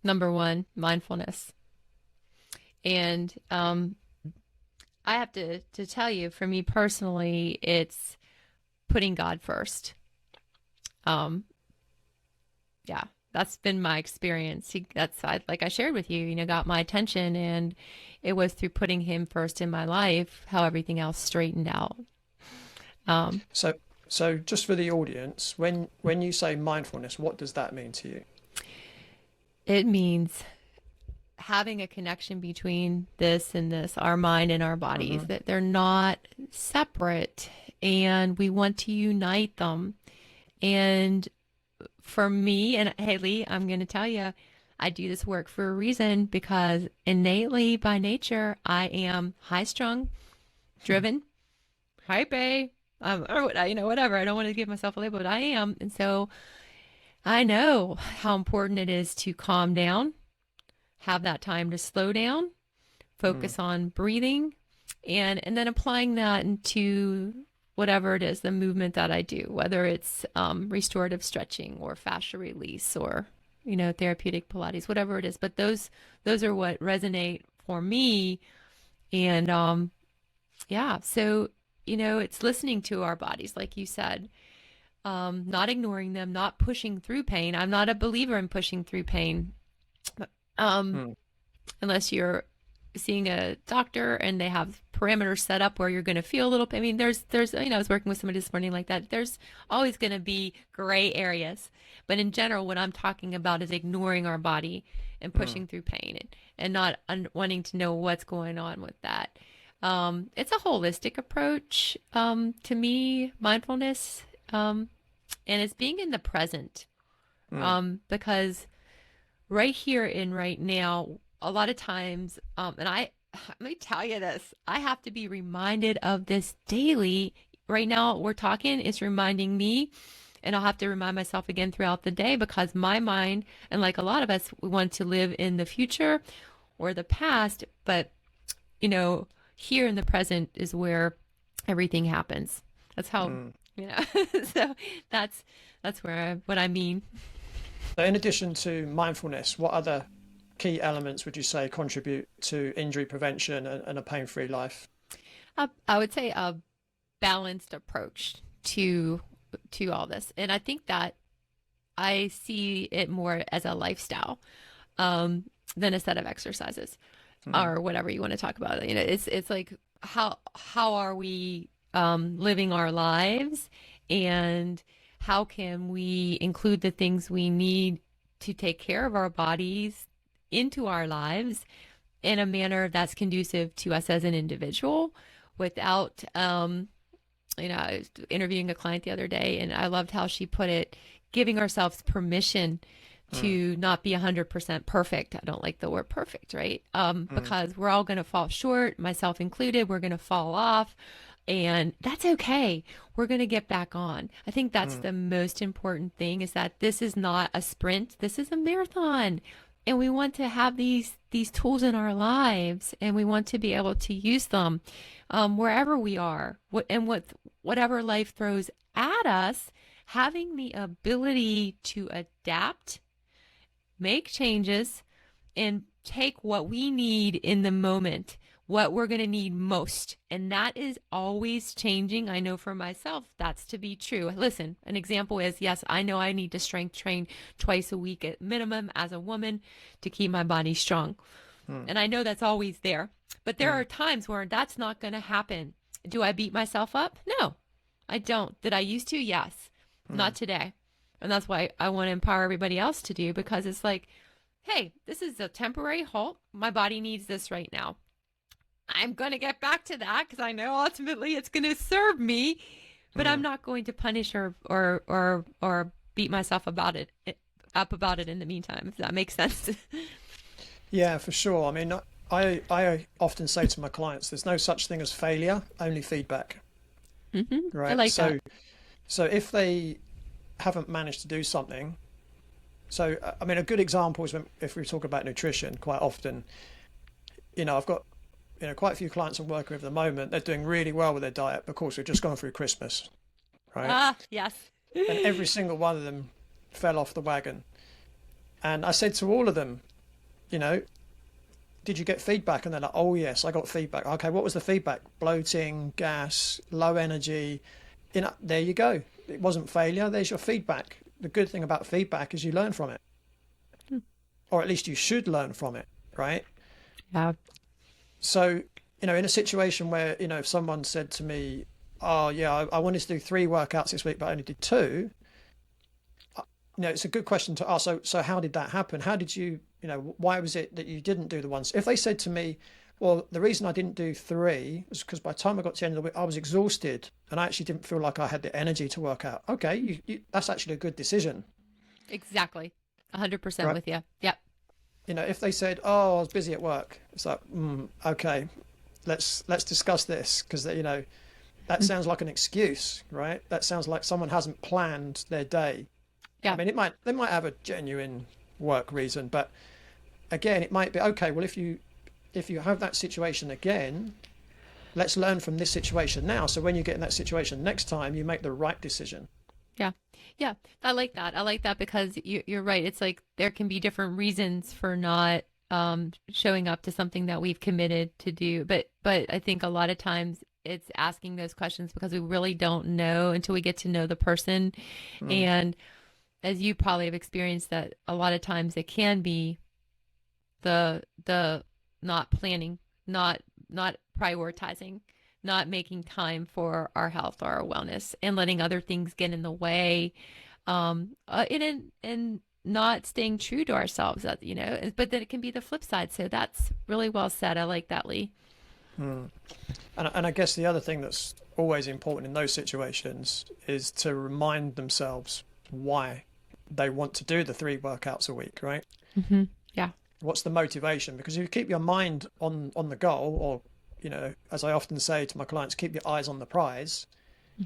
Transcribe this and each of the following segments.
Number one, mindfulness. And I have to tell you, for me personally, it's putting God first. Um, yeah, that's been my experience. Like I shared with you, got my attention, and it was through putting Him first in my life how everything else straightened out. Um, So, so just for the audience, when you say mindfulness, what does that mean to you? it means having a connection between this and this, our mind and our bodies, Hmm. that they're not separate, and we want to unite them. And for me, and Haley, I'm going to tell you, I do this work for a reason because innately by nature, I am high strung, driven, hype A, or whatever. I don't want to give myself a label, but I am. And so I know how important it is to calm down, have that time to slow down, Mm. focus on breathing, and then applying that into whatever it is, the movement that I do, whether it's restorative stretching or fascia release or therapeutic Pilates, whatever it is. But those are what resonate for me. And yeah, so it's listening to our bodies, like you said, not ignoring them, not pushing through pain. I'm not a believer in pushing through pain. Um, Mm. unless you're seeing a doctor and they have parameters set up where you're going to feel a little pain. I mean, there's I was working with somebody this morning like that. There's always going to be gray areas, but in general, what I'm talking about is ignoring our body and Mm. pushing through pain, and not wanting to know what's going on with that. It's a holistic approach to me, mindfulness, and it's being in the present, Mm. because right here and right now, a lot of times, and let me tell you this, I have to be reminded of this daily. Right now, we're talking, it's reminding me, and I'll have to remind myself again throughout the day because my mind, and like a lot of us, we want to live in the future or the past, but you know, here in the present is where everything happens. That's how, Mm. you know, so that's what I mean. So in addition to mindfulness, what other key elements would you say contribute to injury prevention and a pain-free life? I would say a balanced approach to all this, and I think that I see it more as a lifestyle um, than a set of exercises Mm. or whatever you want to talk about. It's like how are we living our lives, and how can we include the things we need to take care of our bodies into our lives in a manner that's conducive to us as an individual without I was interviewing a client the other day, and I loved how she put it, giving ourselves permission Mm. to not be 100% perfect. I don't like the word perfect, right? Mm. Because we're all going to fall short, myself included. We're going to fall off, and that's okay. We're going to get back on. I think that's Mm. the most important thing, is that this is not a sprint. This is a marathon. And we want to have these tools in our lives, and we want to be able to use them wherever we are, whatever life throws at us. Having the ability to adapt, make changes, and take what we need in the moment, what we're going to need most. And that is always changing. I know for myself that's to be true. Listen, an example is, yes, I know I need to strength train twice a week at minimum as a woman to keep my body strong. Mm. And I know that's always there. But there are Mm. times where that's not going to happen. Do I beat myself up? No, I don't. Did I used to? Yes. Not Mm. today. And that's why I want to empower everybody else to do, because it's like, hey, this is a temporary halt. My body needs this right now. I'm going to get back to that because I know ultimately it's going to serve me, but I'm Mm. not going to punish or beat myself about it in the meantime, if that makes sense. Yeah, for sure. I mean, I often say to my clients, there's no such thing as failure, only feedback, I right? like that. So if they haven't managed to do something, so I mean, a good example is when, if we talk about nutrition, quite often, I've got, quite a few clients I'm working with at the moment. They're doing really well with their diet. Of course, we've just gone through Christmas, right? Ah, yes. And every single one of them fell off the wagon. And I said to all of them, you know, did you get feedback? And they're like, oh yes, I got feedback. Okay, what was the feedback? Bloating, gas, low energy. There you go. It wasn't failure. There's your feedback. The good thing about feedback is you learn from it, or at least you should learn from it, right? Yeah. So, in a situation where, if someone said to me, oh yeah, I wanted to do 3 workouts this week, but I only did 2, it's a good question to ask. So how did that happen? How did you, why was it that you didn't do the ones? If they said to me, well, the reason I didn't do 3 was because by the time I got to the end of the week, I was exhausted and I actually didn't feel like I had the energy to work out. Okay, that's actually a good decision. Exactly. 100% Right. with you. Yep. If they said, oh, I was busy at work, it's like, okay, let's discuss this, because that sounds like an excuse, right? That sounds like someone hasn't planned their day. I Yeah. mean, they might have a genuine work reason, but again, it might be okay. Well, if you have that situation again, let's learn from this situation now. So when you get in that situation next time, you make the right decision. Yeah. Yeah. I like that. I like that because you're right. It's like there can be different reasons for not showing up to something that we've committed to do. But I think a lot of times it's asking those questions because we really don't know until we get to know the person. Mm, And as you probably have experienced that a lot of times it can be the not planning, not prioritizing, not making time for our health or our wellness, and letting other things get in the way, and not staying true to ourselves. But then it can be the flip side. So that's really well said. I like that, Lee. mm. And I guess the other thing that's always important in those situations is to remind themselves why they want to do the 3 workouts a week, right? Yeah. What's the motivation? Because if you keep your mind on the goal, or as I often say to my clients, keep your eyes on the prize.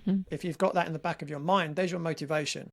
Hmm. If you've got that in the back of your mind, there's your motivation.